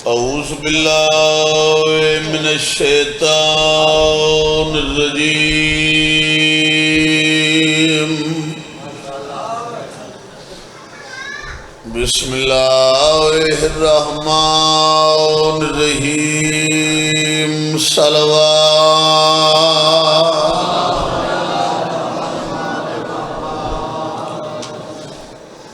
اعوذ باللہ من الشیطان الرجیم بسم اللہ الرحمن الرحیم صلوات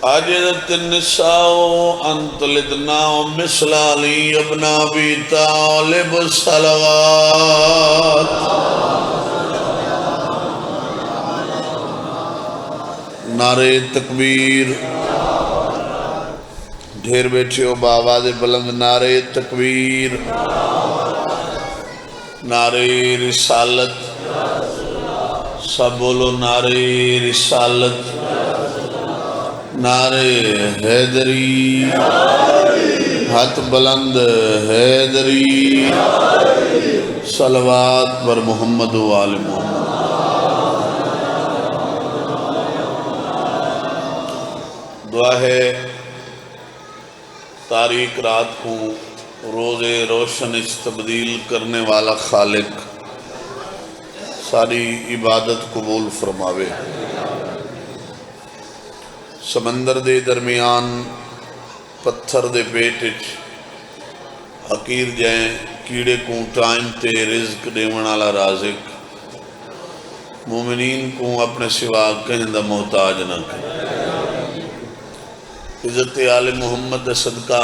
عجزت النساء ان تلدنا مثل علی ابن ابی طالب صلوات نعرہ تکبیر ڈھیر بیٹھے ہو بآواز بلند نعرہ تکبیر نعرہ رسالت سب بولو نعرہ رسالت نعرہ حیدری ہاتھ بلند حیدری صلوات بر محمد و آل محمد دعا ہے تاریک رات کو روز روشن تبدیل کرنے والا خالق ساری عبادت قبول فرماوے سمندر دے درمیان پتھر دے پیٹچ حقیر جائیں کیڑے کو ٹائم تے رزق دیون والا رازق مومنین کو اپنے سوا کہیں دا محتاج نہ کرے عزت آل محمد صدقہ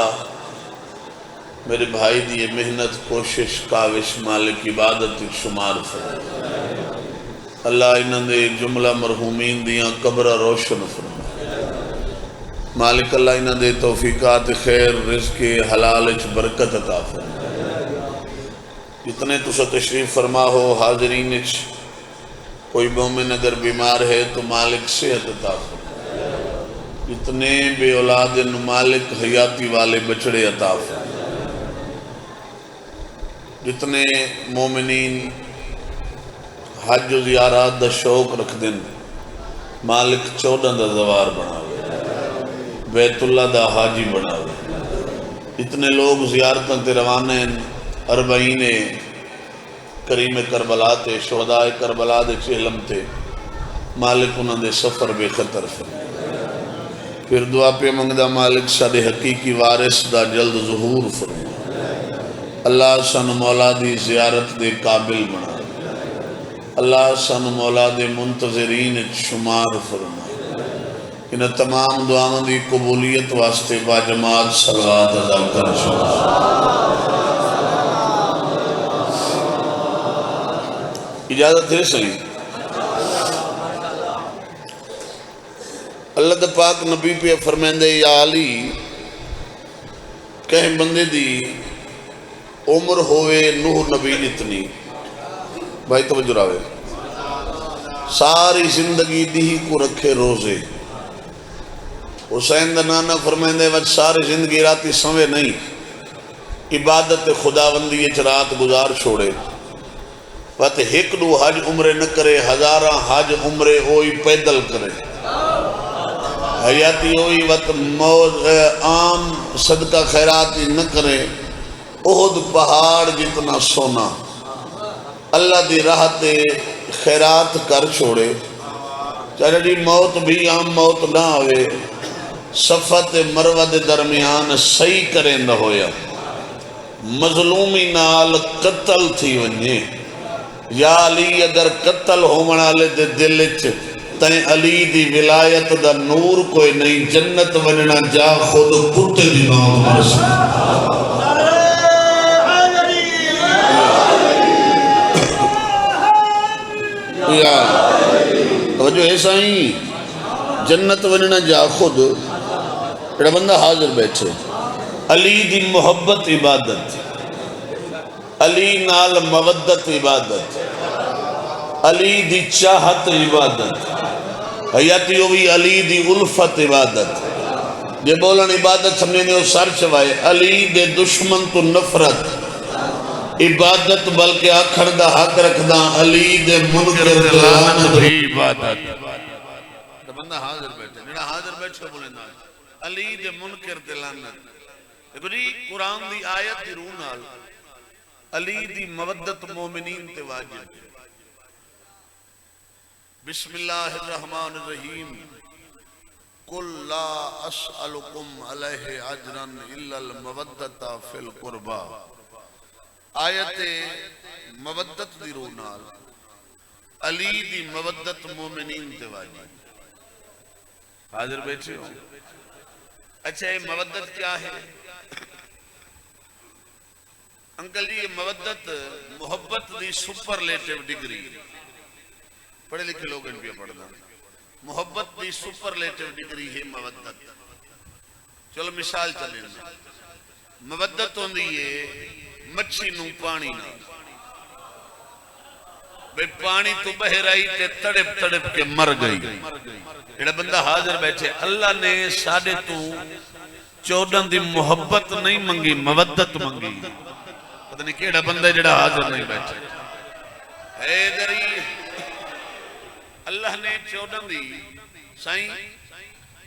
میرے بھائی دیئے محنت کوشش کاوش مالک عبادت شمار فرمائے اللہ انہوں نے جملہ مرحومین دیاں قبر روشن فرمائے مالک اللہ انہوں نے توفیقات خیر رزق حلال برکت عطا فرمائے جتنے تسا تشریف فرما ہو حاضرین کوئی مومن اگر بیمار ہے تو مالک صحت عطا فرمائے جتنے بے اولاد مالک حیاتی والے بچڑے عطا فرمائے جتنے مومنین حج و زیارات دا شوق رکھ دن مالک 14 دا زوار بناوے بیت اللہ دا حاجی بناوے جتنے لوگ زیارتاں تے روانے ہیں 40 کریم کربلا تے شہداء کربلا دے چہلم تے مالک انہوں دے سفر بے خطر فرمائے پھر دعا پہ منگدہ مالک سادے حقیقی وارث دا جلد ظہور فرمائے اللہ سن مولا دی زیارت دے قابل بنا اللہ سن مولا دے منتظرین شمار فرمائے انہیں تمام دعاوں دی قبولیت واسطے با جماعت صلوات ادا کر شمار اجازت ہے صحیح اللہ دا پاک نبی پہ فرمیندے یا علی کہیں بندے دی عمر ہوئے نوح نبی جتنی بھائی توجہ راوے ساری زندگی دی کو رکھے روزے حسین دا نانا فرمیندے وچ ساری زندگی راتی سمے نہیں عبادت خداوندی رات گزار چھوڑے وقت ایک دو حج عمرے نہ کرے ہزارہ حج عمرے ہوئی پیدل کرے حیاتی ہوئی وقت عام صدقہ خیراتی نہ کرے احد پہاڑ جتنا سونا اللہ دی راہ تے خیرات کر چھوڑے چاہے جی موت بھی عام موت نہ ہوئے صفت مروہ دے درمیان صحیح کریں نہ ہویا مظلومی نال قتل تھی ونجے یا علی اگر قتل ہومنا لے دے دلچ تین علی دی ولایت دا نور کوئی نہیں جنت وننا جا خود کتے دی نام مرسی یا توجہ ایسا ہی جنت وننا جا خود ایڈا بندہ حاضر بیٹھے علی دی محبت عبادت علی نال مودت عبادت علی دی چاہت عبادت حیاتی ہوئی علی دی الفت عبادت یہ بولن عبادت سمجھنے نے سر چوائے علی دے دشمن تو نفرت عبادت بلکہ آکھر دا حق رکھ دا علی دے منکر لعنت عبادت بندہ حاضر بیٹھے جڑا حاضر بیٹھے بولے نا علی دے منکر تے لعنت دیکھو جی قرآن دی آیت دی روح نال علی دی مودت مومنین تے واجب بسم اللہ الرحمن الرحیم قل لا اسألکم علیہ اجرا الا المودت فی القربہ آیت مودت دی روح نال علی دی مودت مومنین تے واجب حاضر بیٹھے ہو اچھا یہ مودت کیا ہے انکل جی یہ مودت محبت دی سپرلیٹیو ڈگری پڑھے لکھے لوگ ان پہ پڑھنا محبت دی سپرلیٹیو ڈگری ہے مودت چلو مثال چلیں مودت ہوندی ہے مچھی نو پانی نہ بے پانی تو بہر آئی تے تڑپ تڑپ کے مر گئی ایڈا بندہ حاضر بیٹھے اللہ نے ساڑھے تو 14 دی محبت نہیں منگی مودت منگی پتہ نہیں کہ ایڈا بندہ جڑا حاضر نہیں بیٹھے حیدری اللہ نے 14 دی سائیں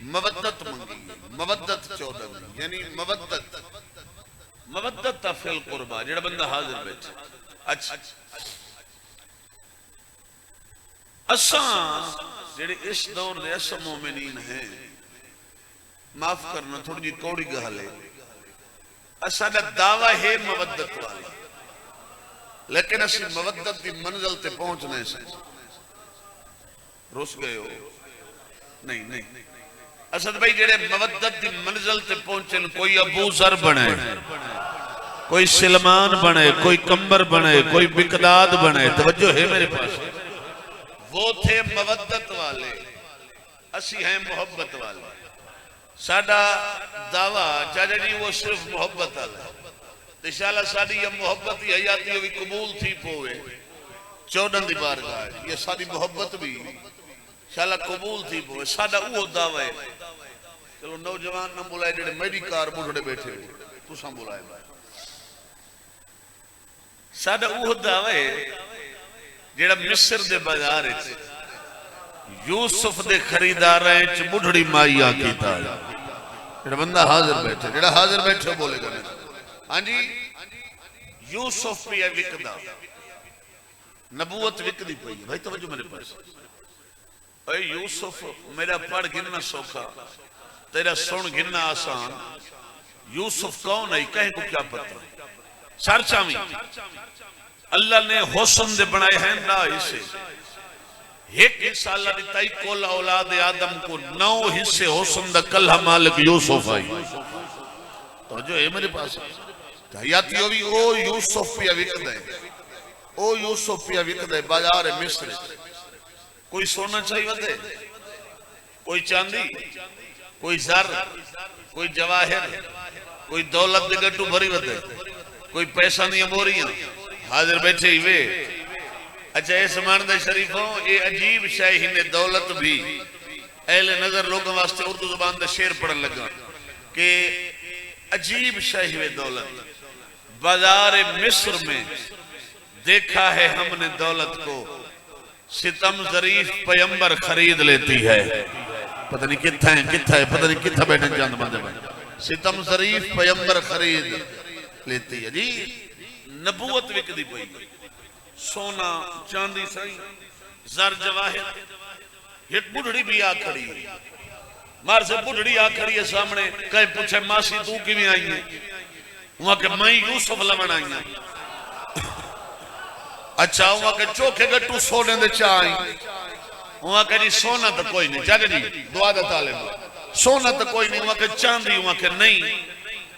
مودت منگی مودت 14 دی یعنی مودت فی القربہ جڑا بندہ حاضر بیٹھے اچھا اساں جڑے اس دور دے اساں مومنین ہیں معاف کرنا تھوڑی جی کوڑی گہلے اساں دا دعویٰ ہے مودت والا لیکن اسی مودت دی منزل تے پہنچنے سے روس گئے ہو نہیں اسد بھائی جڑے مودت دی منزل تے پہنچن کوئی ابو ذر بنے کوئی سلمان بنے کوئی کمبر بنے کوئی بقداد بنے توجہ ہے میرے پاس وہ تھے مودت والے اسی ہیں محبت والے ساڑھا دعویٰ چاچا جی وہ صرف محبت والا انشاءاللہ ساڑھی یہ محبت ہی حیاتی ہوئی قبول تھی پوئے 14 دی بارگاہ یہ ساڑھی محبت بھی انشاءاللہ قبول تھی پوئے ساڑھا وہ دعویٰ ہے چلو نوجوان نہ بلائے جڑے میری کار بڑھڑے بیٹھے ہوئے تو ساں بلائے بھائی ساڑھا وہ دعویٰ ہے جیڑا مصر دے بازار یوسف دے خریدار ہیں چھ بڑھڑی مائی آکیتا ہے جیڑا بندہ حاضر بیٹھے جیڑا حاضر بیٹھے بولے گا ہاں جی یوسف پہ ہے وکدہ نبوت وکدی پہ ہے بھائی توجہ میرے پاس اے یوسف میرا پڑھ گننا سوکھا تیرا سن گننا آسان یوسف کون ہے کہیں کو کیا پتہ سار چاہمیں اللہ نے حسن دے بنائے ہیں نا اسے ایک حصہ اللہ نے تائی کول اولاد آدم کو 9 حصے حسن دا کلہ مالک یوسف آئی تو جو ہے میرے پاس حیاتی ہوئی او یوسف پیا وکد ہے او یوسف پیا وکد ہے بازار مصر کوئی سونا چاہیے ودے کوئی چاندی کوئی زر کوئی جواہر کوئی دولت دے گٹو بھری ودے کوئی پیسہ نہیں اموریاں حاضر بیٹھے ہی وے اچھا یہ سماندہ شریفوں یہ عجیب شاہی نے دولت بھی اہل نظر لوگوں واسطے اردو زبان دے شیر پڑھن لگا کہ عجیب شاہی وے دولت بازار مصر میں دیکھا ہے ہم نے دولت کو ستم ظریف پیمبر خرید لیتی ہے پتہ نہیں کتھا ہے پتہ نہیں کتھا بیٹھن جاند بندے بندے ستم ظریف پیمبر خرید لیتی ہے جی نبوت وکدی پئی سونا چاندی سائی زر جواہر ایک بڑھڑی بھی آ کھڑی ہے مار سے بڑھڑی آ کھڑی ہے سامنے کہیں پوچھے ماسی تو کی بھی آئی ہیں وہاں کہ میں یوسف لمن آئی ہیں اچھا وہاں کہ چوکھے گٹو سونے دے چاہیں وہاں کہ جی سونا تو کوئی نہیں جاگے جی دعا دے طالب سونا تو کوئی نہیں وہاں کہ چاندی وہاں کہ نہیں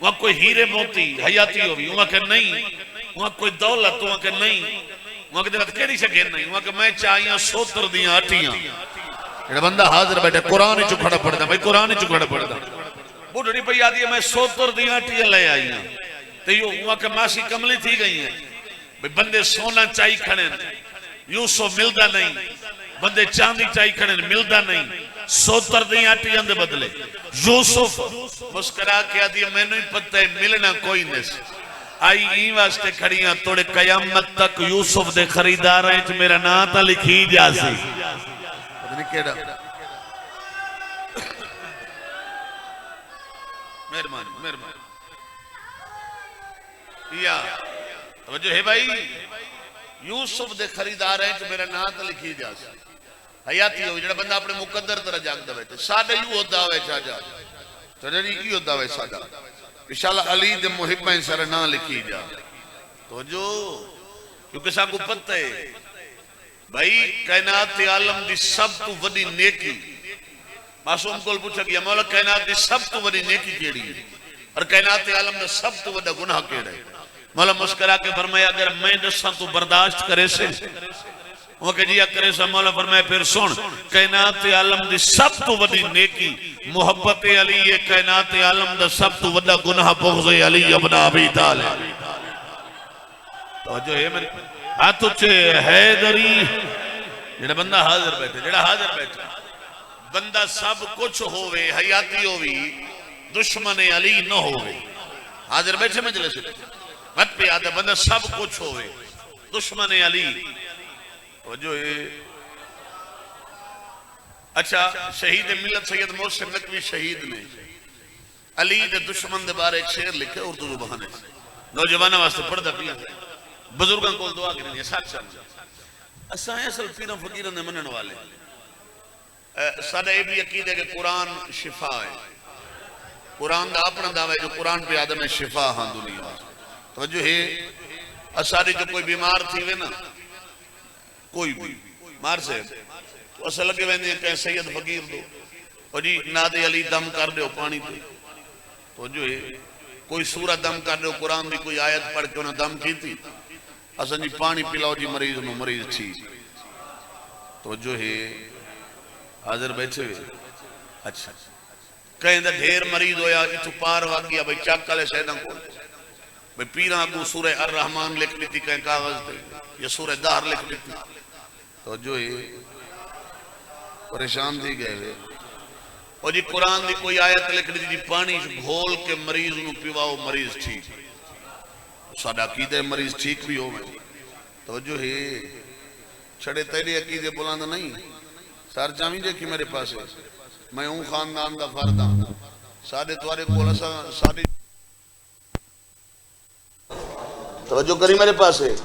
وہاں کوئی ہیرے موتی حیاتی ہوئی وہاں کہ نہیں وہاں کوئی دولت وہاں کہ نہیں وہاں کہ دلت کیڑی سے گھر نہیں وہاں کہ میں چاہیاں 70 دیاں اٹھیاں یہ بندہ حاضر بیٹھے قرآن ہی چکھڑا پڑھتا بھائی قرآن ہی چکھڑا پڑھتا بڑھڑی پہ یاد ہے میں 70 دیاں اٹھیاں لے آئی ہیں تو یہ وہاں کہ ماسی کملی تھی گئی ہیں بندے سونا چاہی کھڑے یوسف ملدہ نہیں بندے چاندی چاہی کھڑے ملدہ نہیں 70 دیاں اٹھیاں دے بدلے یوسف مسکرا کے آدھی میں نہیں پتہ ہے ملنا کوئی نہیں آئی این واسطے کھڑیاں توڑے قیامت تک یوسف دے خریدار ہیں میرا نام تا لکھی جا سی مہربانی مہربانی یا توجہ ہے بھائی یوسف دے خریدار ہیں جو میرا نام تو لکھی جا سی حیاتی ہوئی جڑا بندہ اپنے مقدر طرح جاگ دے بیٹھے سادہ یوں ہوتا ہوئے چاہا توجہ نہیں کی ہوتا ہوئے سادہ انشاءاللہ علی دے محبہ ان سر نام لکھی جا توجہ کیونکہ سا کو پتہ ہے بھائی کائنات عالم دی سب تو وڈی نیکی معصوم کول پوچھا کہ مولا کائنات دی سب تو وڈی نیکی کیڑی ہے اور کائنات عالم دا سب تو وڈا گناہ کیڑا ہے مولا مسکرا کے فرمایا اگر میں دساں تو برداشت کرے سے وہ کہ جیا کرے سے مولا فرمایا پھر سن کائنات عالم دی سب تو وڈی نیکی محبت علی ہے کائنات عالم دا سب تو وڈا گناہ بغض علی ابن ابی طالب توجہ ہے میری ہاتھ اچھے حیدری جڑا بندہ حاضر بیٹھے بندہ سب کچھ ہوئے حیاتی ہوئی دشمن علی نہ ہوئے حاضر بیٹھے مجلس مت پہ آتا بندہ سب کچھ ہوئے دشمن علی جو اچھا شہید ملت سید محسن نقوی شہید نے علی دے دشمن دے بارے ایک شعر لکھے اردو زبان ہے نوجوانہ واسطے پڑھدا پیا بزرگاں کول دعا کرنی ساتھ ساتھ اساں اصل پیراں فقیراں دے منن والے ساڈا یہ بھی عقیدہ کہ قرآن شفا ہے قرآن دا اپنا دعویٰ ہے جو قرآن پہ آدم ہے شفا ہاں دنیا توجہ ہے اساری جو کوئی بیمار تھی وے نا کوئی بھی مار سے تو اصل لگے ویندے ہیں کہیں سید فقیر دو اور جی ناد علی دم کر دے پانی تے توجہ ہے کوئی سورہ دم کر دے قرآن دی کوئی آیت پڑھ کے انہیں دم کی تھی اصلا جی پانی پلاؤ جی مریض نو مریض تھی توجہ ہے حاضر بیٹھے ہوئے اچھا کہیں دا ڈھیر مریض ہویا اتو پار واقعیا بھئی چاک کالے سیدہ کو بھئی پیران کو سورہ الرحمن لکھ لیتی کہیں کاغذ دے یا سورہ دہر لکھ لیتی تو جو یہ پریشان دی گئے ہوئے اور جی قرآن دی کوئی آیت لکھ لیتی جی پانی گھول کے مریض نو پیواؤ مریض ٹھیک سادہ عقیدہ مریض ٹھیک بھی ہو میں تو جو ہے چھڑے تیرے عقیدے بلاندہ نہیں سار جامی جے کی میرے پاس ہے میں ہوں خاندان دا فردہ سادے توارے کولا سادے توجہ کری میرے پاس ہے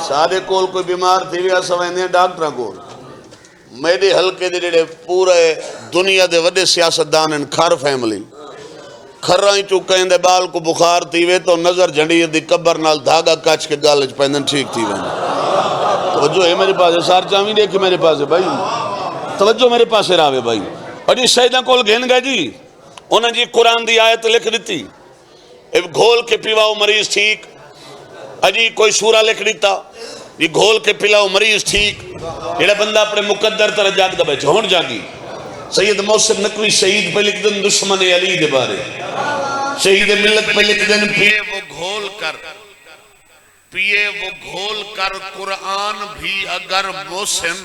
سادے کول کوئی بیمار تھی ویا سوائندے ہیں ڈاکٹرہ کول میرے حلقے دے جڑے پورے دنیا دے وڈے سیاست دان ہیں کھر فیملی کھرائیں چکیں دے بال کو بخار تھی وے تو نظر جھنڈی دی قبر نال دھاگا کچ کے گالج پہندن ٹھیک تھی وے توجہ ہے میرے پاس ہے سار چاہمیں دیکھی میرے پاس ہے بھائی توجہ میرے پاس ہے راوے بھائی اور جی سیدہ کول گھن گئے جی انہوں جی قرآن دی آیت لکھ دیتی گھول کے پیواؤ مریض ٹھیک اجی کوئی سورہ لکھ دیتا یہ گھول کے پلاؤ مریض ٹھیک یہ بندہ اپنے مقدر طرح جاگ دا بیٹھے ہون جاگی سید محسن نقوی شہید پہ لکھ دن دشمن علی دے بارے شہید ملت پہ لکھ دن پیے وہ گھول کر قرآن بھی اگر محسن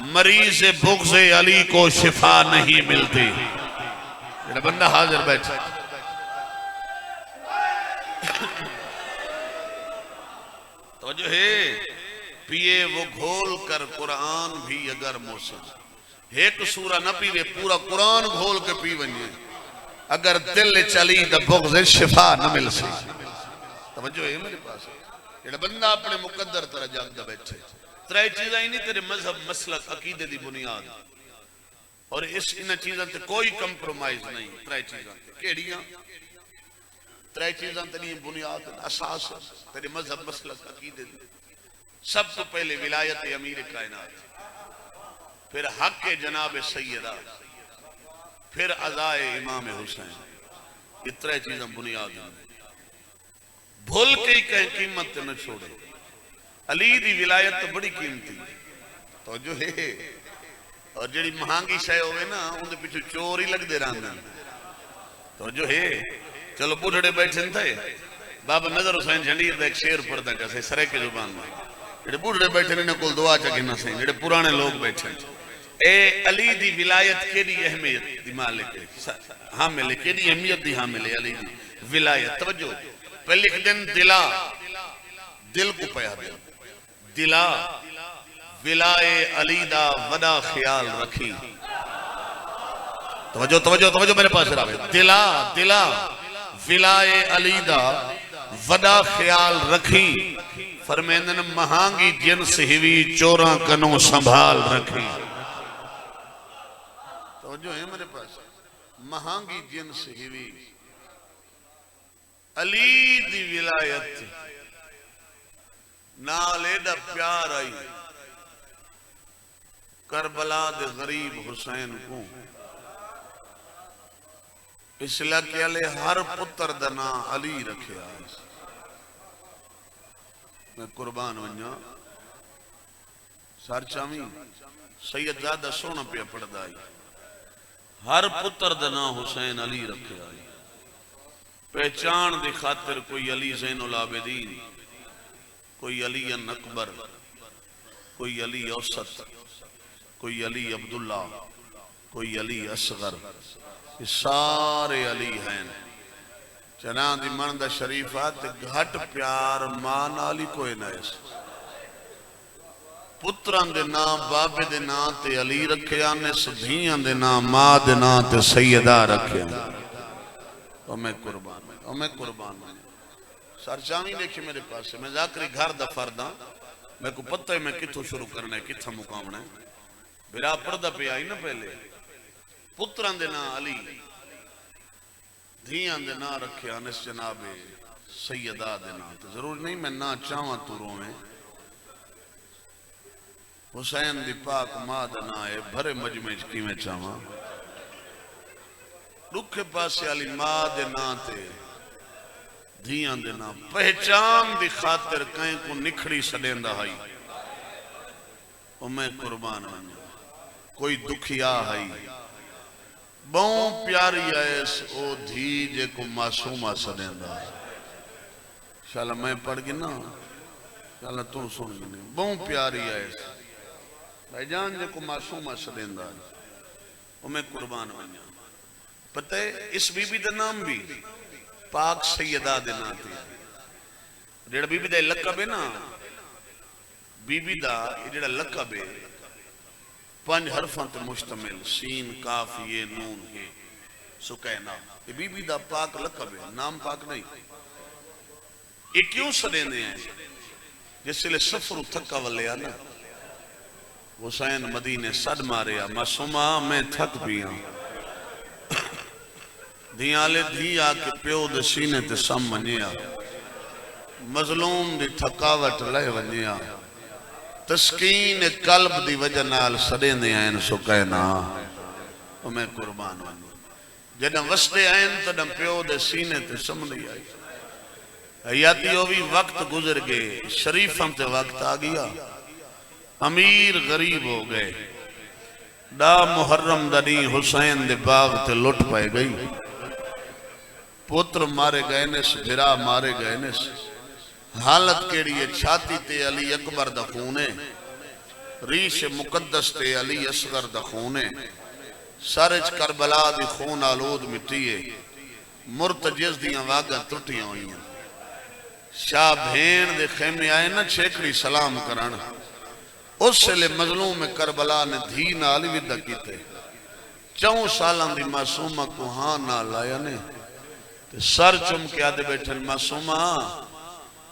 مریض بغض علی کو شفا نہیں ملتی یہ بندہ حاضر بیٹھا توجہ ہے پیے وہ گھول کر قرآن بھی اگر محسن ایک سورہ نہ پیوے پورا قرآن گھول کے پی ونجے اگر دل چلی دا بغض شفا نہ مل سی توجہ ہے میرے پاس یہ بندہ اپنے مقدر طرح جاگ دا بیٹھے ترائے چیزیں ہی نہیں تیرے مذہب مسلک عقیدے دی بنیاد اور اس انہ چیزیں تے کوئی کمپرومائز نہیں ترائے چیزیں تے کیڑیاں ترائے چیزیں تیری بنیاد اساس تیرے مذہب مسلک عقیدے دی سب تو پہلے ولایت امیر کائنات پھر حق جناب سیدہ پھر عزائے امام حسین یہ ترائے چیزیں بنیاد ہیں بھول کے ہی کہیں قیمت نہ چھوڑے علی دی ولایت تو بڑی قیمتی تو جو ہے اور جڑی مہانگی شے ہوئے نا ان دے پیچھے چور ہی لگ دے رہاں تو جو ہے چلو بڑھڑے بیٹھے تھے بابا نظر حسین جھنڈیر دا ایک شعر پڑھتا کسے سرے کے زبان میں جڑے بڑھڑے بیٹھے نے کل دعا چاکی نہ سہیں جڑے پرانے لوگ بیٹھے اے علی دی ولایت کے دی اہمیت دی مالک حامل ہے کے دی اہمیت دی حامل ہے علی دی ولایت توجہ پہ لکھ دن دلا دل کو پیا دل دلا ولائے علی دا ودا خیال رکھی توجہ توجہ توجہ میرے پاس راوے دلا ولائے علی دا وڈا خیال رکھی فرمیندن مہانگی جنس ہوئی چوراں کنوں سنبھال رکھی توجہ ہے میرے پاس مہانگی جنس ہوئی علی دی ولایت نالے دا پیار آئی کربلا دے غریب حسین کو اس لئے علی ہر پتر دنا علی رکھے آئے میں قربان ونجا سار چاہمی سید زادہ سونا پہ پڑھدا آئی ہر پتر دنا حسین علی رکھے آئے پہچان دی خاطر کوئی علی زین العابدین کوئی علی اکبر کوئی علی اوسط کوئی علی عبداللہ کوئی علی اصغر یہ سارے علی ہیں چنان دی مندہ شریفات گھٹ پیار مان علی کوئی نائس پتران دے نام بابے دے نام تے علی رکھے آنے سبھیان دے نام ماں دے نام تے سیدہ رکھے آنے اور میں قربان میں سرچامی دیکھیں میرے پاس سے میں ذاکری گھر دا فردہ میں کو پتہ ہے میں کتھو شروع کرنا ہے کتھا مقامنا ہے برا پردہ پہ آئی نا پہلے پتران دے نا علی دھیان دے نا رکھے آنس جناب سیدہ دے نا تو ضرور نہیں میں نا چاہاں تو رو میں حسین دی پاک ماں دے نا ہے بھرے مجمع کی میں چاہاں رکھے پاس علی ماں دے نا تے دھیان دے نا پہچان دی خاطر کہیں کو نکھڑی سڑین دا ہائی اور میں قربان آنے کوئی دکھیا ہے بہوں پیاری ایس او دھی جے کو معصومہ سدیں دا شاءاللہ میں پڑھ گی نا شاءاللہ تو سن گی نہیں بہوں پیاری ایس بھائی جان جے کو معصومہ سدیں دا او میں قربان بنیا پتہ ہے اس بی بی دا نام بھی پاک سیدہ دے نا تھی جیڑا بی بی دا لقب ہے نا بی بی دا جیڑا لقب ہے 5 حرفاں تے مشتمل سین کاف یہ نون ہے سکینہ یہ بی بی دا پاک لقب ہے نام پاک نہیں یہ کیوں سڑینے ہیں جس لئے سفر تھکا والے آنا حسین مدینے صد مارے آ معصومہ میں تھک بھی ہوں دھیالے دھی آکے پیو دے سینے تے سم منیا مظلوم دی تھکاوٹ لے ونیا تسکین قلب دی وجہ نال سڑین دے آئین سکینا اور میں قربان ونیا جنہاں وستے آئین تنہاں پیو دے سینے تے سم نہیں آئی حیاتی ہوئی وقت گزر گئے شریفم تے وقت آ گیا امیر غریب ہو گئے دا محرم دنی حسین دے باغ تے لٹ پائے گئی پتر مارے گئے نس بھرا مارے گئے نس حالت کیڑی ہے چھاتی تے علی اکبر دا خونے ریش مقدس تے علی اصغر دا خونے سارج کربلا دی خون آلود مٹیے مرتجز دیاں واگا ترٹیاں ہوئی ہیں شاہ بھین دے خیمے آئے نا چھیکڑی سلام کرانا اس سے لے مظلوم کربلا نے دھی نالی ودہ کیتے 4 سالان دی معصومہ کو ہاں نہ لایا نے سر چم کے آدھے بیٹھے معصومہ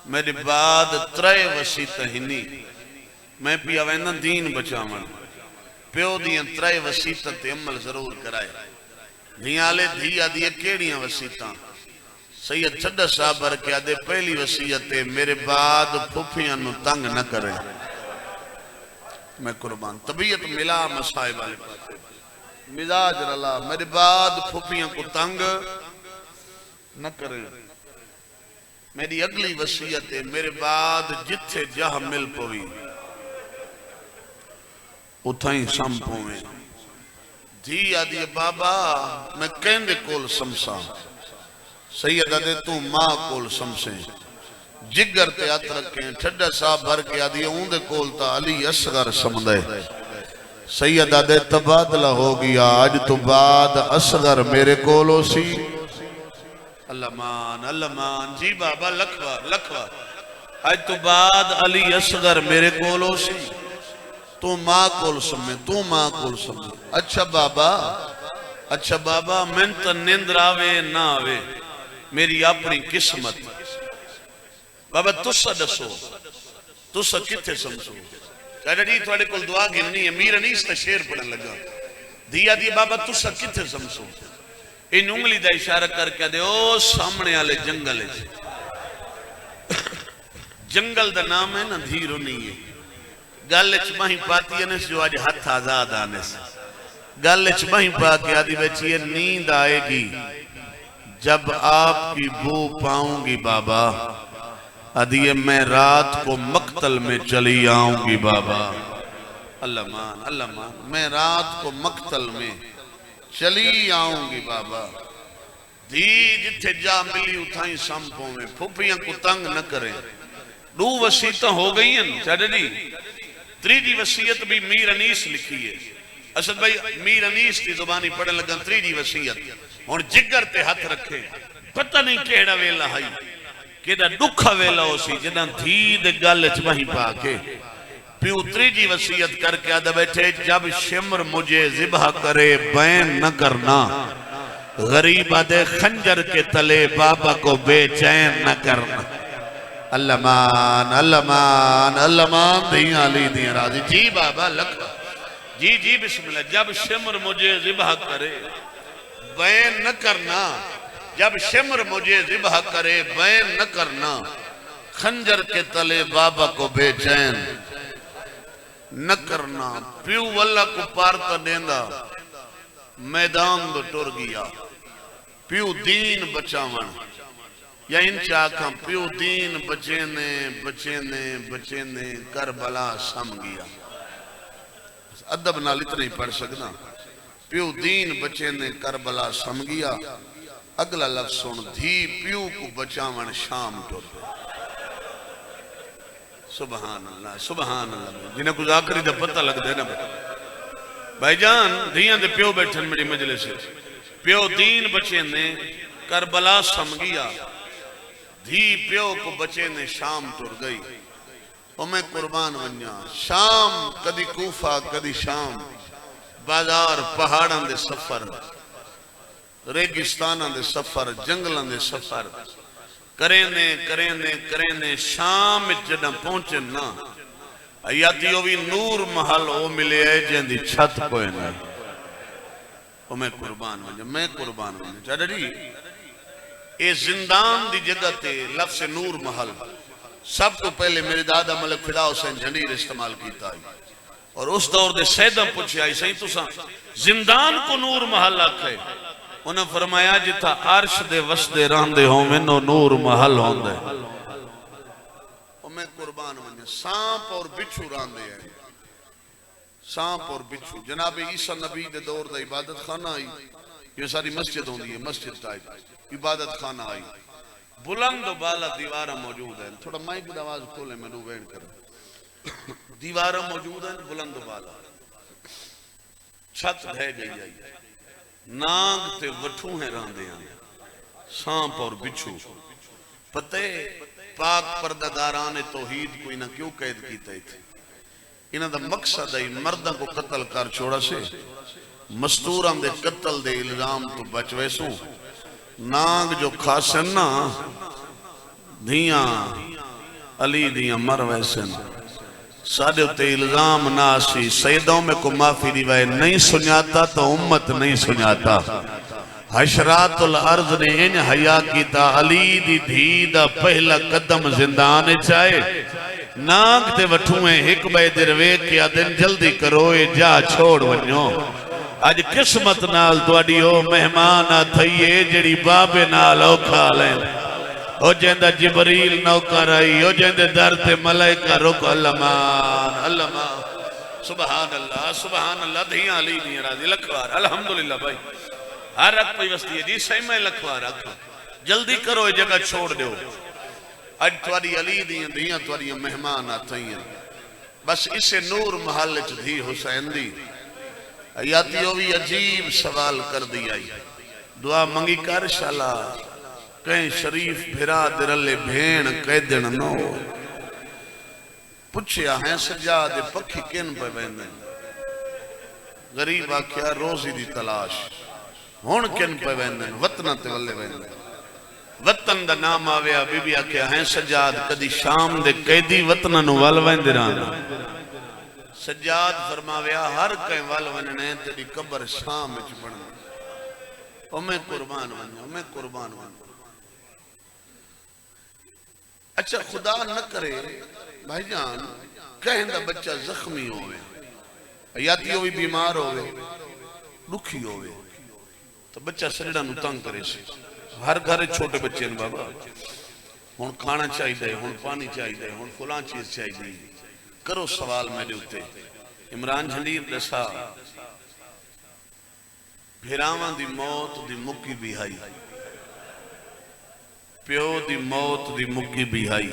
میرے بعد 3 وسیطہ ہنی میں پیا وینا دین بچامن پیو دیاں 3 وسیطہ تے عمل ضرور کرائے دھیالے دھی آدھے کیڑیاں وسیطہ سید چھڑا صاحب برکے آدھے پہلی وسیعت میرے بعد پھوپیاں نو تنگ نہ کرے میں قربان طبیعت ملا مسائب والے پاتے مزاج رلا میرے بعد پھوپیاں کو تنگ نہ کرے میری اگلی وسیعت ہے میرے بعد جتھے جہاں مل پوی اتھائیں سم پویں دھی آدھی بابا میں کہندے کول سمسا سید آدھے تو ماں کول سمسیں جگر تے آت رکھیں ٹھڈا صاحب بھر کے آدھی اوندے کول تا علی اصغر سمدے سید آدھے تبادلہ ہو گیا آج تو بعد اصغر میرے کولو سی اللہ مان جی بابا لکھوا آج تو بعد علی اصغر میرے کولو سی تو ماں کول سمیں اچھا بابا اچھا بابا میں تو نیندر آوے نہ آوے میری اپنی قسمت بابا تسا دسو تسا کتھے سمجھو چاہتا جی تھوڑے کل دعا گننی ہے میر انیس تا شیر پڑھن لگا دیا دی بابا تسا کتھے سمجھو ان انگلی دا اشارہ کر کے دے او سامنے آلے جنگل ہے جنگل دا نام ہے نا دھیرو نہیں ہے گالچ ماہی پاتی ہے جو آج ہاتھ آزاد آنے سے گالچ ماہی پاتی آدھی بیچی ہے نیند آئے گی جب آپ کی بو پاؤں گی بابا ادھیے میں رات کو مقتل میں چلی آؤں گی بابا اللہ مان میں رات کو مقتل میں چلی آؤں گی بابا دی جتھے جا ملی اتھائیں سمپوں میں پھوپیاں کو تنگ نہ کریں دو وسیعتیں ہو گئی ہیں چاہتے نہیں تریجی وسیعت بھی میر انیس لکھی ہے اسد بھائی میر انیس کی زبانی پڑھن لگا تریجی وسیعت اور جگر تے ہاتھ رکھے پتہ نہیں کیڑا ویلا ہائی کیڑا دکھا ویلا ہو سی جنہاں دھید گالچ وہیں پا کے پیو تریجی وسیعت کر کے آدھا بیٹھے جب شمر مجھے ذبح کرے بین نہ کرنا غریب آدھے خنجر کے تلے بابا کو بے چین نہ کرنا اللہ مان دھیاں علی دھیاں راضی جی بابا لکھا جی بسم اللہ جب شمر مجھے ذبح کرے بین نہ کرنا جب شمر مجھے ذبح کرے بین نہ کرنا خنجر کے تلے بابا کو بے چین نہ کرنا پیو واللہ کو پارتا دیندہ میدان دو ٹر گیا پیو دین بچاون یا ان چاکاں پیو دین بچینے کربلا سم گیا ادب نال اتنا ہی پڑھ سکنا پیو دین بچینے کربلا سم گیا اگلا لفظ سن دھی پیو کو بچاون شام ٹر گیا سبحان اللہ جنہیں کچھ آخری دا پتہ لگ دے نا بھائی جان دھیاں دے پیو بیٹھن میری مجلس سے پیو دین بچے نے کربلا سم گیا دھی پیو کو بچے نے شام ٹر گئی او میں قربان ونیا شام کدی کوفہ کدی شام بازار پہاڑاں دے سفر ریگستاناں دے سفر جنگلاں دے سفر کرینے شام جدہ پہنچے نا آیاتی ہوئی نور محل او ملے ہے جن دی چھت کوئے نا او میں قربان ونجا چاہتا جی اے زندان دی جگہ تے لفظ نور محل سب تو پہلے میرے دادا ملک فدا حسین جھنڈیر استعمال کیتا ہے اور اس دور دے سیدہ پوچھے آئی سہیں تو سا زندان کو نور محل آکھے انہیں فرمایا جتا عرش دے وسدے راندے ہوں میں نور محل ہوں دے اور میں قربان ونجا سانپ اور بچھو راندے ہیں سانپ اور بچھو جناب عیسیٰ نبی دے دور دے عبادت خانہ آئی یہ ساری مسجد ہوں دی ہے مسجد ٹائپ عبادت خانہ آئی بلند و بالا دیوارہ موجود ہیں تھوڑا مائک کی آواز کھولے میں نو وین کریں دیوارہ موجود ہیں بلند و بالا چھت بھے گئی آئی ناگ تے وٹھو ہیں راندے ہیں سانپ اور بچھو پتے پاک پردگاران توحید کو انہاں کیوں قید کیتا ہی تھے انہاں دا مقصد ہے مردہ کو قتل کر چھوڑا سے مستوران دے قتل دے الزام تو بچ ویسوں ناگ جو خاسن نا دھیاں علی دیاں مر ویسن ساڑھے تے الزام ناسی سیدوں میں کو معافی دیوائے نہیں سنیاتا تو امت نہیں سنیاتا حشرات الارض نے ان حیاء کیتا علی دی دھیدہ پہلا قدم زندان چاہے ناگ تے وٹھویں ایک بے دروے کیا دن جلدی کروئے جا چھوڑ ونیوں آج قسمت نال توڑی ہو مہمان آتھائیے جڑی بابے نال اوکھا لیں او جیندہ جبریل نوکر آئی او جیندہ درد ملائکہ رک اللہ سبحان اللہ دھیاں علی دھیاں راضی لکھوار الحمدللہ بھائی ہر رکھ پہ وستی ہے جی صحیح میں لکھوار رکھو جلدی کرو یہ جگہ چھوڑ دیو آج توڑی علی دھیاں توڑی مہمان آتھائیے بس اسے نور محل دھی حسین دی آیاتی ہوئی عجیب سوال کر دیا دعا منگی کر شالا کہیں شریف بھرا درلے بھین قیدن نو پچھیا ہیں سجاد پکھی کن پہ بیندن غریب آکھیا روزی دی تلاش ہون کن پہ ویندن وطنہ تے والے ویندن وطن دا نام آویا بی بی آکھیا ہیں سجاد کدی شام دے قیدی وطنہ نو وال ویندے رانا سجاد فرماویا ہر کہیں وال وننے تیری قبر شام اچ بڑھنے او میں قربان ونیا میں قربان ونیا اچھا خدا نہ کرے بھائی جان کہیں دا بچہ زخمی ہوئے یاتی ہوئی بیمار ہوئے دکھی ہوئے تو بچہ سریڑا نو تنگ کرے سے ہر گھر چھوٹے بچے ہیں بابا ہون کھانا چاہی دے ہون پانی چاہی دے ہون فلان چیز چاہی دے کرو سوال میرے ہوتے عمران جھنڈیر دسا بھیراوان دی موت دی مکی بھی آئی پیو دی موت دی مکی بھی آئی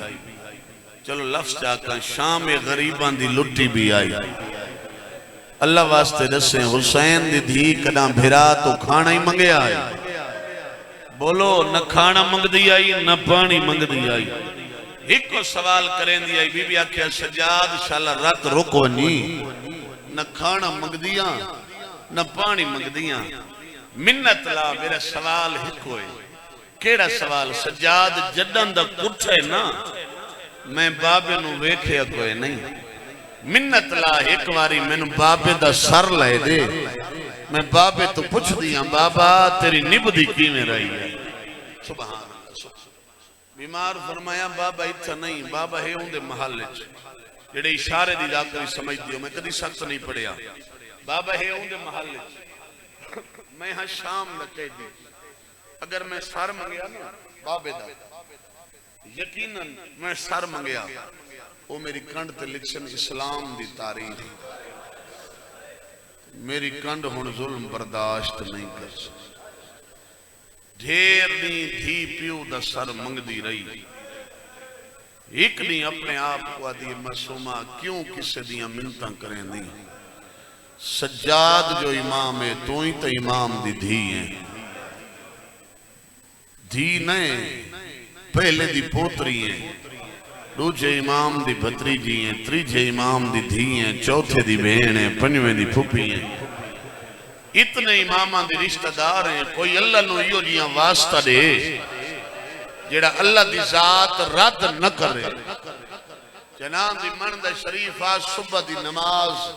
چلو لفظ چاہتا شام غریبان دی لٹی بھی آئی اللہ واسطے دسیں حسین دی دھی کداں بھیرا تو کھانا ہی منگے آئی بولو نہ کھانا منگ دی آئی نہ پانی منگ دی آئی ایک کو سوال کریں دی آئی بی بی آکھیا سجاد شالا رات رکو نہیں نہ کھانا منگ دیا نہ پانی منگ دیا منت لا میرا سوال ایک ہوئے کیڑا سوال سجاد جدن دا کٹھے نا میں بابے نو ویکھے کوئے نہیں منت لا ایک واری میں نو بابے دا سر لائے دے میں بابے تو پوچھ دیا بابا تیری نبدی کی میں رہی ہے سبحان اللہ بیمار فرمایا بابا اتھا نہیں بابا ہے ہوں دے محلے جڑے اشارے دی جا کر سمجھ دیو میں کدی سخت نہیں پڑیا بابا ہے ہوں دے محلے میں ہاں شام لکے دی اگر میں سر منگیا نا بابے دا یقیناً میں سر منگیا وہ میری کنڈ تے لکھشن اسلام دی تاریخ میری کنڈ ہون ظلم برداشت نہیں کر سکتی ڈھیر نہیں دھی پیو دا سر منگ دی رہی ایک نہیں اپنے آپ کو آدھی معصومہ کیوں کسے دیا منتاں کریں دی سجاد جو امام ہے تو ہی تا امام دی دھی ہیں دھی نہیں پہلے دی پوتری ہیں دوجے امام دی بھتری جی ہیں تریجے امام دی دھی ہیں چوتھے دی بہن ہیں پنجویں دی پھپی ہیں اتنے اماماں دی رشتہ دار ہیں کوئی اللہ نو یہ جیاں واسطہ دے جیڑا اللہ دی ذات رد نہ کرے جناب دی مند شریف آج صبح دی نماز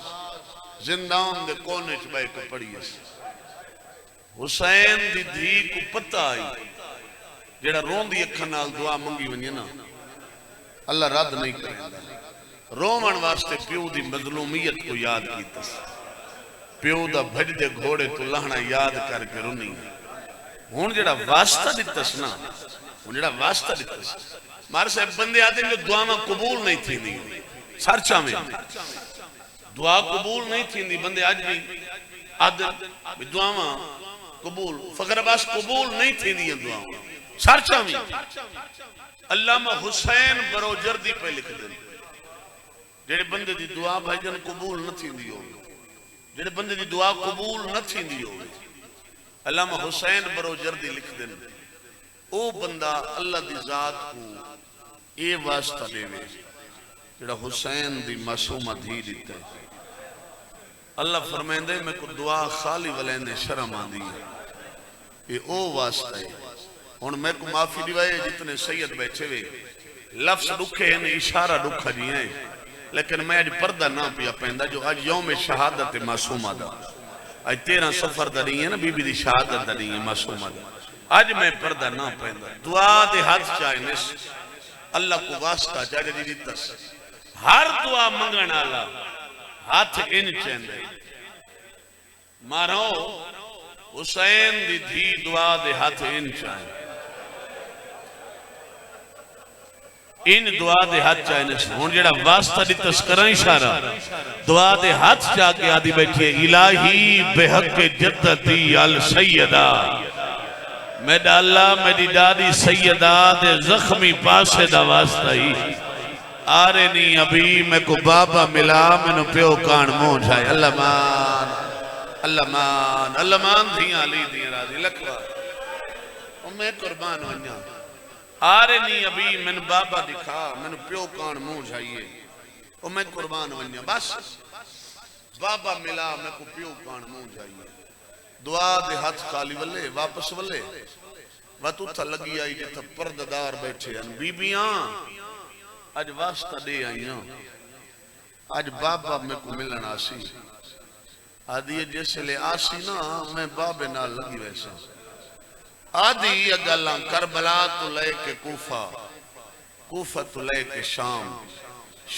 زندان دے کونے چبائے کو پڑھی ہے حسین دی دھی کو پتہ آئی جیڑا رون دی اکھنال دعا منگی ونی نا اللہ رد نہیں کرے رومن واسطے پیو دی مظلومیت کو یاد کی تس پیو دا بھج دے گھوڑے تو لہنا یاد کر کے رونی ہون جڑا واسطہ دیتس نا ہون جڑا واسطہ دیتس مارے صاحب بندے آتے ہیں جو دعا میں قبول نہیں تھی نہیں سرچہ میں دعا قبول نہیں تھی نہیں بندے آج بھی عادل دعا میں قبول فقر عباس قبول نہیں تھی نہیں دعا میں سرچہ میں علامہ حسین بروجردی پہ لکھ دیں جڑے بندے دی دعا بھائی جن قبول نہ تھی دی ہوگی جڑے بندے دی دعا قبول نہ تھی دی ہوگی علامہ حسین بروجردی لکھ دیں او بندہ اللہ دی ذات کو اے واسطہ دے وے جڑا حسین دی معصومہ دھی دیتا ہے اللہ فرمائیں دے میں کو دعا خالی ولین دے شرم آن دی ہے اے او واسطہ ہے اور میں کو معافی دیوائے جتنے سید بیٹھے ہوئے لفظ دکھے ہیں اشارہ دکھا جی ہیں لیکن میں آج پردہ نہ پیا پہندہ جو آج یوم شہادت معصومہ دا آج 13 سفر دا نہیں ہے نا بی بی دی شہادت دا نہیں ہے معصومہ دا آج میں پردہ نہ پہندہ دعا دے ہاتھ چاہنے سے اللہ کو واسطہ چاہنے دی دیتس ہر دعا منگن اللہ ہاتھ ان چاہنے مارو حسین دی دھی دعا دے ہاتھ ان چاہنے ان دعا دے ہاتھ چاہنے سے ہون جڑا واسطہ دی تذکرہ اشارہ دعا دے ہاتھ چاہ کے آدھی بیٹھے الہی بحق جدتی السیدہ میڈا اللہ میڈی دادی سیدہ دے زخمی پاسے دا واسطہ ہی آرے نہیں ابھی میں کو بابا ملا میں نو پیو کان مون جائے اللہ مان اللہ مان دھیاں لی دھیاں راضی لکھوا اور میں قربان ونیا آرے نہیں ابھی میں نے بابا دکھا میں نے پیو کان مون جائیے اور میں قربان ونیا بس بابا ملا میں کو پیو کان مون جائیے دعا دے ہاتھ خالی ولے واپس ولے وقت اتھا لگی آئی جتا پرددار بیٹھے ہیں بیبیاں آج واسطہ دے آئیاں آج بابا میں کو ملن آسی آدھی جیسے لے آسی نا میں بابے نہ لگی ویسا آدھی اگلاں کربلا تو لے کے کوفہ کوفہ تو لے کے شام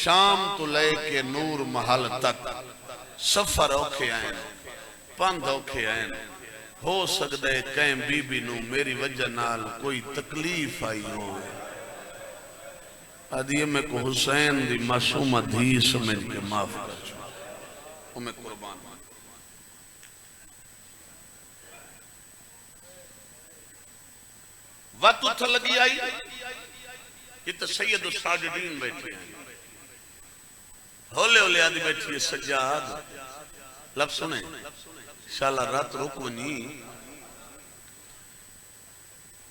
شام تو لے کے نور محل تک سفر اوکھے آئیں پاندھ اوکھے آئیں ہو سکدے کہیں بی بی نو میری وجہ نال کوئی تکلیف آئی ہوئے آدھی میں کو حسین دی معصومہ دھی سمجھ کے معاف کر چھو میں قربان وقت اتھا لگی آئی یہ تو سید الساجدین بیٹھے ہیں ہولے ہولے آدھی بیٹھی ہے سجاد لفظ سنیں شالا رات رکونی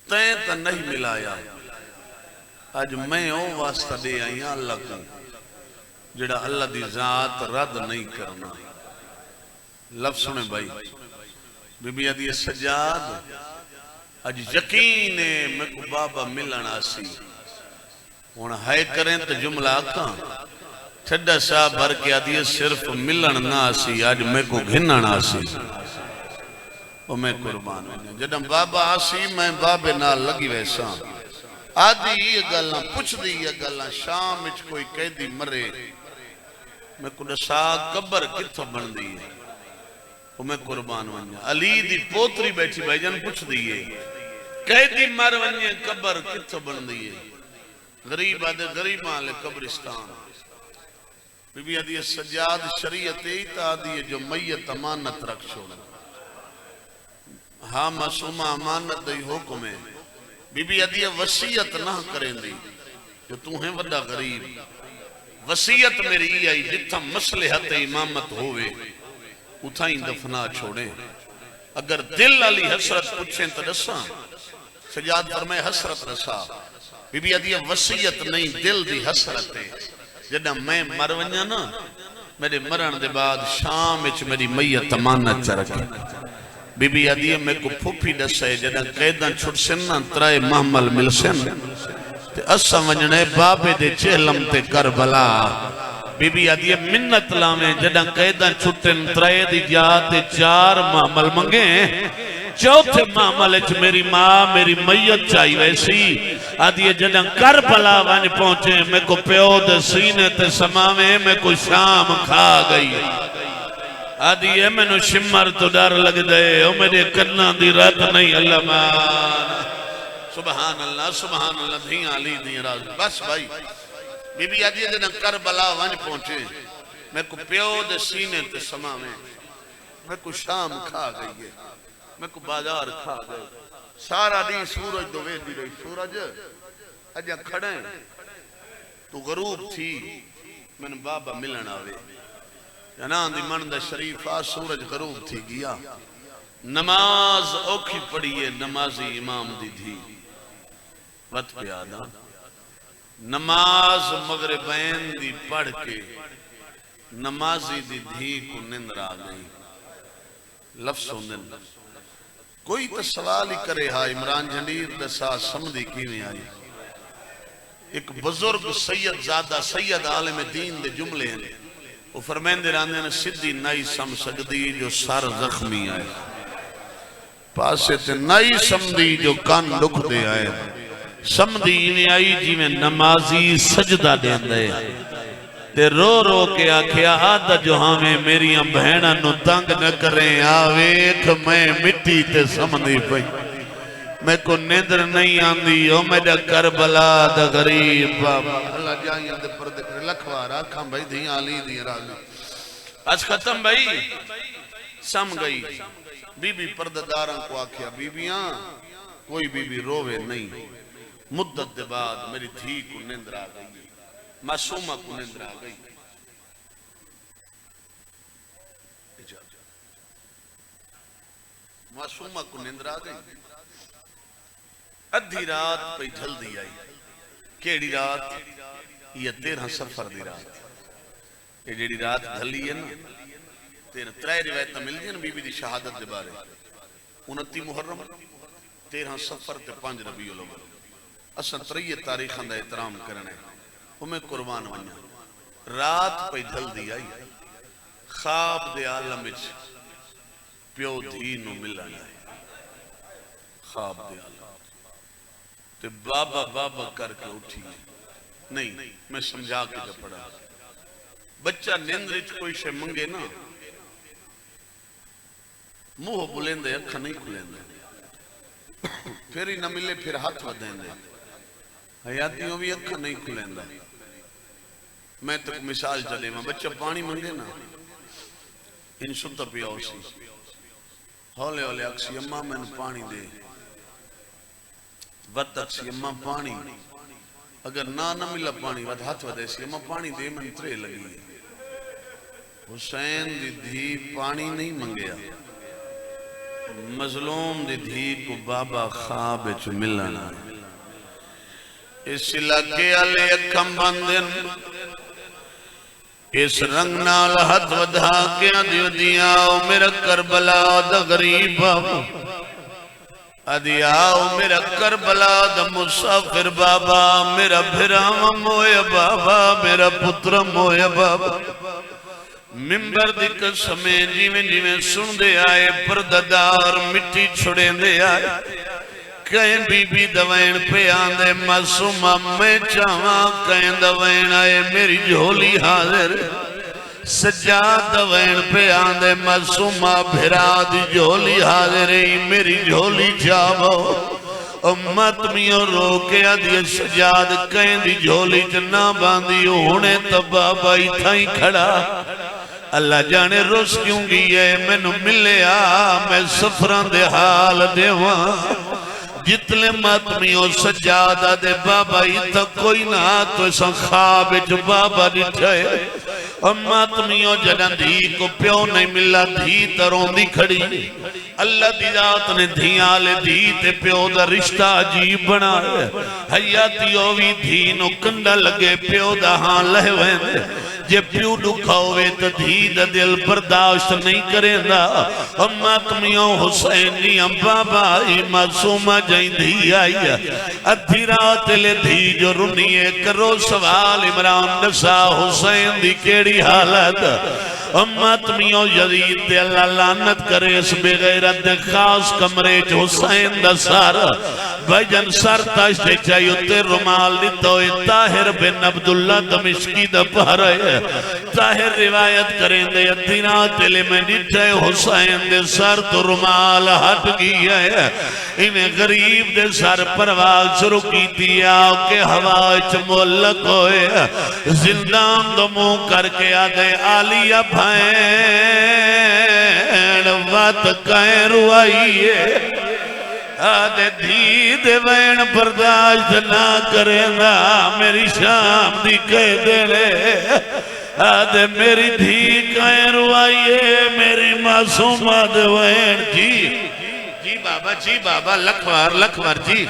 تین تا نہیں ملایا آج میں او واسطہ دے آئیاں اللہ کو جڑا اللہ دی ذات رد نہیں کرنا لفظ سنیں بھائی بی بی آدھی سجاد آج یقین ہے میں کو بابا ملن آسی ہون ہائے کریں تو جملہ آکھاں چھڑا صاحب بھر کے آدھی صرف ملن نہ آسی آج میں کو گھنن آسی وہ میں قربان ہوں جڑا بابا آسی میں بابے نہ لگی ویسا آدھی یہ گلاں پوچھ دی یہ گلاں شام اچھ کوئی قیدی مرے میں کو دسا قبر کتھا بن دی ہے وہ میں قربان ہوں علی دی پوتری بیٹھی بھائی جان پوچھ دیئے قیدی مر ونجے قبر کتھا بن دیئے غریب آدھے غریب آلے قبرستان بی بی آدھی سجاد شریعت ایتا آدھی جو میت امانت رکھ چھوڑا ہاں معصومہ امانت دی حکم ہے بی بی آدھی وسیعت نہ کریں دی جو تو ہیں وڈا غریب وسیعت میری آئی جتھا مصلحت امامت ہوئے اتھائیں دفنا چھوڑیں اگر دل علی حسرت پوچھیں تو رسا سجاد فرمائے حسرت رسا بی بی آدھی وسیعت نہیں دل دی حسرت ہے جدہ میں مر ونیا نا میرے مرن دے بعد شام اچھ میری میت امانت چرکے بی بی آدھی میں کو پھوپی ڈسے جدہ قیدن چھوٹ سننا ترائے محمل مل سن تے اسا ونجنے بابے دے چہلم تے کربلا بی بی آدھی منت لامیں جدہ قیدن چھوٹن ترائے دی جاتے 4 محمل منگیں چوتھے معاملے چھ میری ماں میری میت چاہی ویسی آدھی جدن کربلا وانج پہنچے میں کو پیو دے سینے تے سماوے میں کو شام کھا گئی آدھی میں نو شمر تو ڈر لگ دے او میرے کنہ دی رات نہیں اللہ مان سبحان اللہ دھیاں علی دھیاں راز بس بھائی بی بی آدھی جدن کربلا وانج پہنچے میں کو پیو دے سینے تے سماوے میں کو شام کھا گئی ہے میں کو بازار کھا گئے سارا دن سورج دو وید دی رہی سورج اجا کھڑیں تو غروب تھی میں نے بابا ملن آوے جنان دی مندہ شریفہ سورج غروب تھی گیا نماز اوکھی پڑھئے نمازی امام دی تھی وقت پہ آدھا نماز مغربین دی پڑھ کے نمازی دی دھی کو نندر آ گئی لفظ نندر کوئی تو سوال ہی کرے ہاں عمران جنیر دسا سمدھی کی میں آئی ایک بزرگ سید زادہ سید عالم دین دے جملے ہیں وہ فرمین دے راندے نے صدی نائی سم سکدی جو سار زخمی آئے پاسے تے نائی سمدھی جو کان لکھ دے آئے سمدھی انہیں آئی جی میں نمازی سجدہ دین دے تے رو رو کے آکھیا آدھا جو ہمیں میریاں بہنہ نو تنگ نہ کریں آویکھ میں مٹی تے سمدھی پئی میں کو نیدر نہیں آندی او میرا کربلا دا غریب بابا اللہ جائیں دے پردے کرے لکھوا راکھاں بھائی دھیاں علی دھیاں رالی آج ختم بھائی سم گئی بی بی پردداراں کو آکھیا بیبیاں کوئی بی بی روے نہیں مدت دے بعد میری دھی کو نیندر آ گئی معصومہ کو نیندر آ گئی معصومہ کو نیندر آ گئی ادھی رات پہ جلدی آئی کیڑی رات یہ 13 سفر دی رات یہ جیڑی رات دھلی ہے نا 13 روایت مل گئی نا بی بی دی شہادت دے بارے 29 محرم 13 سفر تے 5 ربیع الاول اساں 3 تاریخاں دا احترام کرنے میں قربان ونیا رات پہ ڈھل دی آئی خواب دے عالم وچ پیو دھی نو ملن آئے خواب دے عالم تے بابا بابا کر کے اٹھی نہیں میں سمجھا کے جو پڑھا بچہ نیند وچ کوئی شے منگے نا منہ بلندے اکھا نہیں کھلندے پھر ہی نہ ملے پھر ہاتھ ودیندے حیاتیوں بھی اکھا نہیں کھلندے میں تک مثال چلے میں بچہ پانی منگے نا ان ستا پیا اسی ہولے ہولے اکسی اممہ میں پانی دے ود اکسی اممہ پانی اگر نہ ملا پانی ود ہاتھ ود ایسی اممہ پانی دے میں ترے لگی حسین دی دھی پانی نہیں منگیا مظلوم دی دھی کو بابا خواب چو ملنا اس علاقے علی اکم بندن اس رنگ نال ہتھ ودھا کیا دیو دیاؤ میرا کربلا دا غریب ادیاؤ میرا کربلا دا مسافر بابا میرا بھرام مویا بابا میرا پترم مویا بابا ممبر دی قسمیں جیویں سن دے آئے پرددار مٹی چھڑے دے آئے کہیں بی بی دوائن پہ آندے معصومہ میں چاہاں کہیں دوائن آئے میری جھولی حاضر سجاد دوائن پہ آندے معصومہ بھرا دی جھولی حاضر میری جھولی چاہو امت میوں روکے آدھی سجاد کہیں دی جھولی چنا باندھی ہونے تبابا ہی تھائیں کھڑا اللہ جانے روز کیوں گی ہے میں نو ملے میں سفران دے حال دے وہاں جتلے ماتمیوں سجادہ دے بابا ہی تا کوئی نہ تو ایسا خواب جو بابا نٹھائے ماتمیوں جنن دھی کو پیو نہیں ملا دھی ترون دی کھڑی اللہ دی ذات نے دھیاں لے دھی تے پیو دا رشتہ عجیب بنا ہے حیاتیوں بھی دھی نو کنڈا لگے پیو دا ہاں لہویں دے جے پیو دکھاوے تو دھی دا دل برداشت نہیں کریں دا ماتمیوں حسینیاں بابا ہی معصومہ جائیں دھی آئی ادھی رات لے دھی جو رنیے کرو سوال عمران نسا حسین دی کیڑی حالت ماتمیوں یزید دے اللہ لعنت کرے اس بغیرت دے خاص کمرے جو حسین دا سار بھائی جن سر تاشتے چاہیے تے رمال دیتوئے طاہر بن عبداللہ دمشقی دا پہرے طاہر روایت کریں دے ادھینات لے میں دیتے حسین دے سر تو رمال ہٹ گیا ہے انہیں غریب دے سر پرواز شروع کی دیا کہ ہوائچ ملک ہوئے زندان دو منہ کر کے آدھے آلیہ بھائین وات کہیں روائیے آدھے دھی دے وین برداشت نہ کریں نا میری شام دی کہہ دے لے آدھے میری دھی کہیں روائیے میری معصومہ دے وین جی بابا لکھوار جی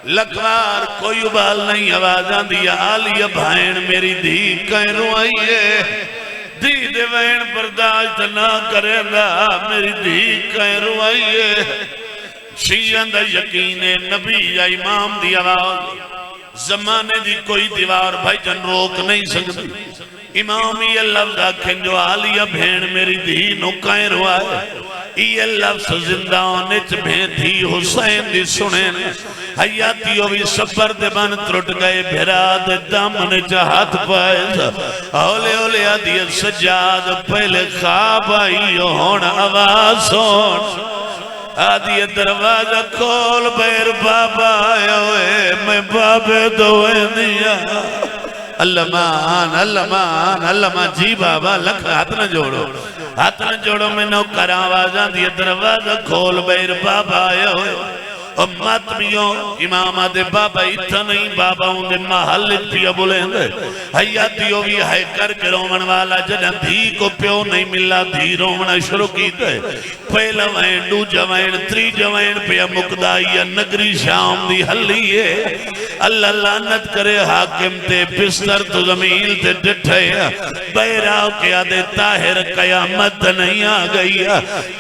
لکھوار کوئی ابال نہیں آوازاں دیا آلیہ بھائن میری دھی کہیں روائیے دھی دے وین برداشت نہ کریں نا میری دھی کہیں روائیے شیعن دا یقین نبی یا امام دی آواز زمانے دی کوئی دیوار بھائی جن روک نہیں سکتی امامی یہ لفظ آکھیں جو آلیہ بھین میری دھی نو کائیں روائے یہ لفظ زندانچ بھین دھی حسین دی سنیں حیاتیوں بھی سفر دے بن ترٹ گئے بھرا دے دامن چاہت پائے اولے اولے آدھی سجاد پہلے خواب آئی ہون آواز ہون آدھی دروازہ کھول بیر بابا آئے ہوئے میں بابے دوئے دیا اللہ مان جی بابا لکھ ہاتھ نہ جوڑو میں نو کر آوازاں دی دروازہ کھول بیر بابا آئے ہوئے ماتمیوں امام آدھے بابا اتھا نہیں بابا ہوں دے محل پیا بولے ہیں حیاتیوں بھی ہے کر کے رومن والا جنہ دھی کو پیو نہیں ملا دھی رومن شروع کی دے پہلا وین دو جوین تری جوین پیا مقدائی نگری شام دی حلیے اللہ لعنت کرے حاکم تے بستر تو زمین تے ڈٹھے بیراو کیا دے طاہر قیامت نہیں آ گئی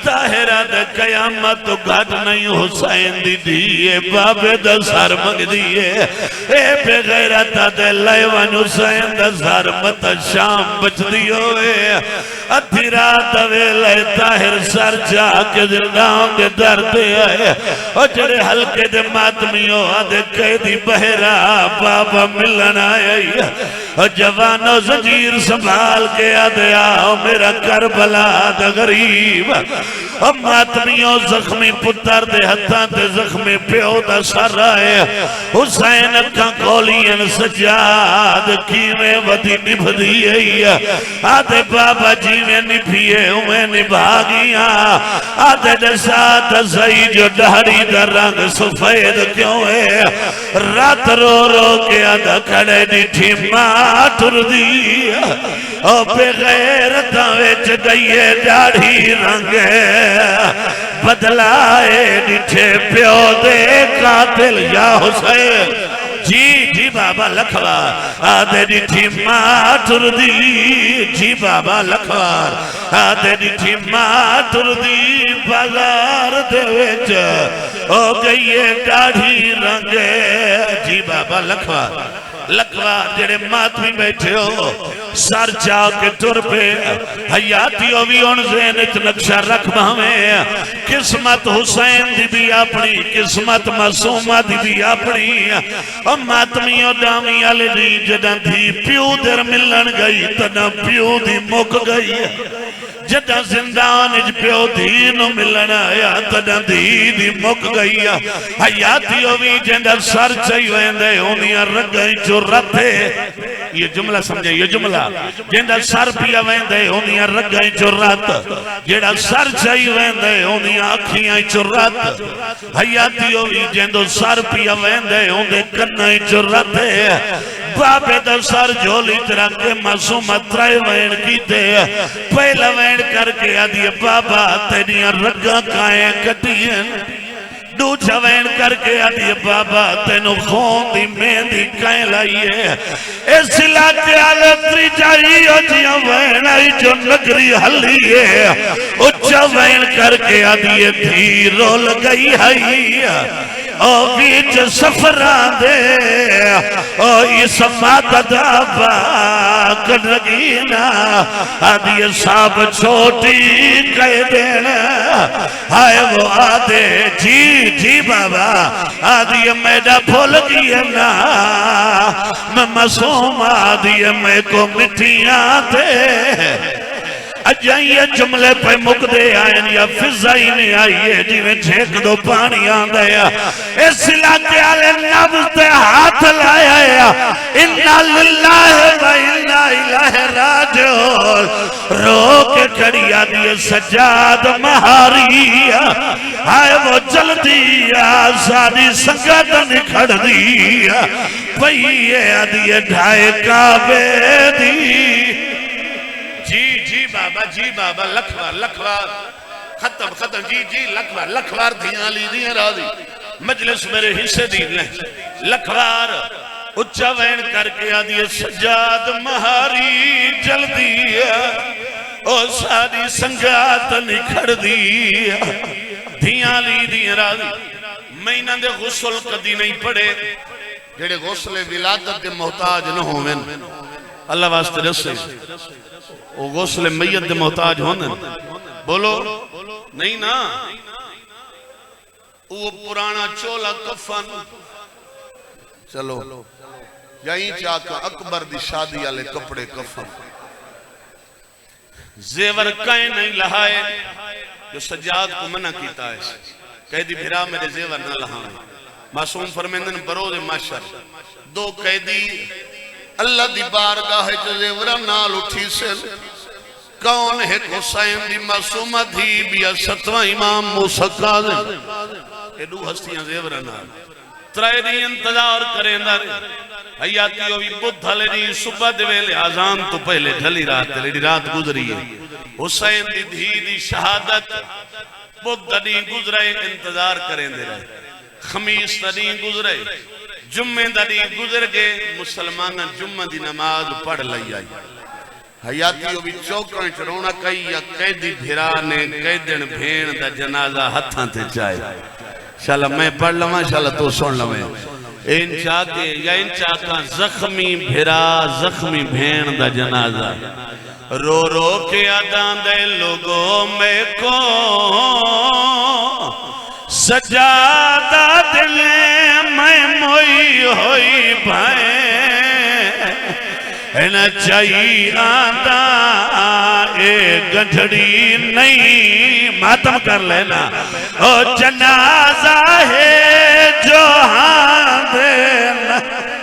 طاہر آدھے قیامت تو گھٹ نہیں حسین دی دیئے بابے دا سار مگ دیئے اے بے غیرت آدھے لیوان حسین دا سار مت شام بچ دیئے ادھی رات ویلے طاہر سر جا کے زندہوں کے در دے آئے اور جڑے حلقے دے ماتمیوں آدھے قیدی بہرا بابا ملن آئے اور جوانو زنجیر سنبھال کے آدھے آؤ میرا کربلا دا غریب اور ماتمیوں زخمی پتر دے ہتھاں تے زخمی پیو دا سر آئے حسین اکھاں کولین سجاد کیویں ودی نبھ دیئے آدھے بابا جیویں نبھیے ہوئے نبھاگیاں آدھے جسات سئی جو ڈہری در رنگ سفید کیوں ہے رات رو رو کے آدھا کھڑے نٹھی ماتر دی او پہ غیرتاں ویچ گئیے جاڑھی رنگ بدلائے نٹھے پیو دے قاتل یا حسین جی بابا لکھوار آدھے نٹھی ماتر دی جی بابا لکھوار آدھے نٹھی ماتر دی بازار دے ویچ ہو گئیے ڈاڑھی رنگے جی بابا لکھوار جڑے ماتمی بیٹھے ہو سر چاہ کے ٹر پہ حیاتیوں بھی ان زینت نقشہ رکھ بہمیں قسمت حسین دی بھی اپنی قسمت معصومہ دی بھی اپنی اور ماتمیوں دامی علی دی جدہ دی پیو در ملن گئی تنہ پیو دی مک گئی جدہ زندان اج پیو دینو ملنا یا تنہ دی مک گئی حیاتیوں بھی جندہ سر چاہیے دے ہونیاں رگئی جو رتے یہ جملہ سمجھے یہ جملہ جندہ سر پیا ویندے ہونیاں رگئی جو رت جندہ سر چاہیے ویندے ہونیاں اکھیاں جو رت حیاتیوں بھی جندہ سر پیا ویندے ہوندے کنائی جو رتے بابے دا سر جھولی ترہ کے معصومت رائے وین کی دے پہلا وین کر کے آدھی بابا تینیاں رگا کائیں کٹیاں دو جوین کر کے آدھی بابا تینو خون دی مہندی کائیں لائیے اس علاقے آلتری جائیو جیاں وین آئی جو نگری حلیے اچھا وین کر کے آدھی دھی رول گئی ہے او بیچ سفران دے او اس مادد آبا کنگینا آدھی صاحب چھوٹی کہہ دینا آئے وہ آدھے جی بابا آدھی میڈا بھول گیا نا میں معصوم آدھی میں کو مٹھیاں دے اجائیے جملے پہ مقدے آئین یا فضائی میں آئیے جیویں جھیک دو پانی آندیا اس علاقے آلے نبض تے ہاتھ لایا انہا للہ و انہا الہ راجعون رو کے کھڑی آدھی سجاد مہاری آئے وہ جلدی آزادی سنگت نکھڑ دی پہیے آدھی ڈھائے کعبے دی جی بابا لکھوار ختم جی لکھوار دھیاں لی دیاں را دی مجلس میرے حصے دی لکھوار اچھا وین کر کے آدھی سجاد مہاری جلدی او ساری سنگات نکھڑ دی دھیاں لی دیاں را دی مہینہ دے غسل کدی نہیں پڑے جڑے غسل ولادت دے محتاج نہ ہوئے اللہ واسطے رسے وہ غسل میت دے محتاج ہونے بولو نہیں نا وہ پرانا چولا کفن چلو یہیں چاہتا اکبر دی شادی والے کپڑے کفن زیور کہیں نہیں لہائے جو سجاد کو منع کیتا ہے قیدی بھرا میرے زیور نہ لہائے معصوم فرمیندن بروز معاشر دو قیدی اللہ دی بارگاہ جو زیورہ نال اٹھی سے کون ہے حسین دی معصومہ تھی بیا ستوہ امام موسیٰ قاضم ایڈو ہستیاں زیورنا ترائے دی انتظار کریں در حیاتی ہوئی بدھ ہلے دی صبح دویلے آزان تو پہلے ڈھلی رات گزری ہے حسین دی دھی دی شہادت بدھ دی گزرے انتظار کریں دے رہے خمیس دی گزرے جمعہ دی گزر گئے مسلمان جمعہ دی نماز پڑھ لئی آئی حیاتی ہوئی چوکاں چرونا کئی یا قیدی بھیرانے قیدن بھین دا جنازہ ہتھاں تے چاہے شاءاللہ میں پڑھ لواں شاءاللہ تو سن لویں ان چاکے یا ان چاکاں زخمی بھیرا زخمی بھین دا جنازہ رو رو کے آدان دے لوگوں میں کو سجادہ دلیں میں موئی ہوئی بھائیں اینا چاہی آدھا اے گنجھڑی نہیں ماتم کر لینا او جنازہ ہے جو ہاں دینا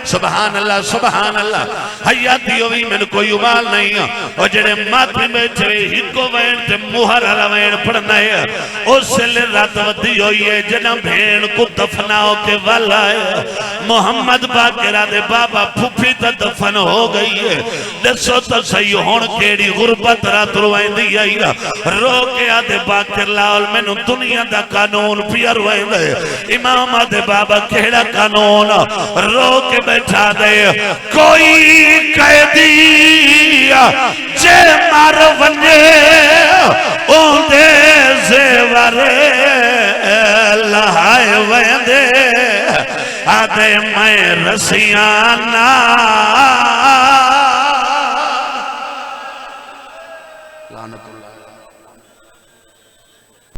سبحان اللہ سبحان اللہ حیاتی ہوئی میں نے کوئی عمال نہیں ہے اور جڑے ماتمی بیٹھے ہی کو وین تے مہر علا وین پڑھنا ہے اس سے لے رات ودی ہوئی ہے جنہ بھین کو دفناؤ کے والا ہے محمد باقرہ دے بابا پھوپی تا دفن ہو گئی ہے دسو تا صحیح ہون کیڑی غربت رات روائیں دی آئی رو کے آدھے باقر لاؤل میں نے دنیا دا قانون پیا روائیں دے امام آدھے بابا کیڑا قانون رو کے بیٹھا دے کوئی قیدی جے مار ونجے اون دے زیورے لہائے ویندے آدھے میں رسیاں نہ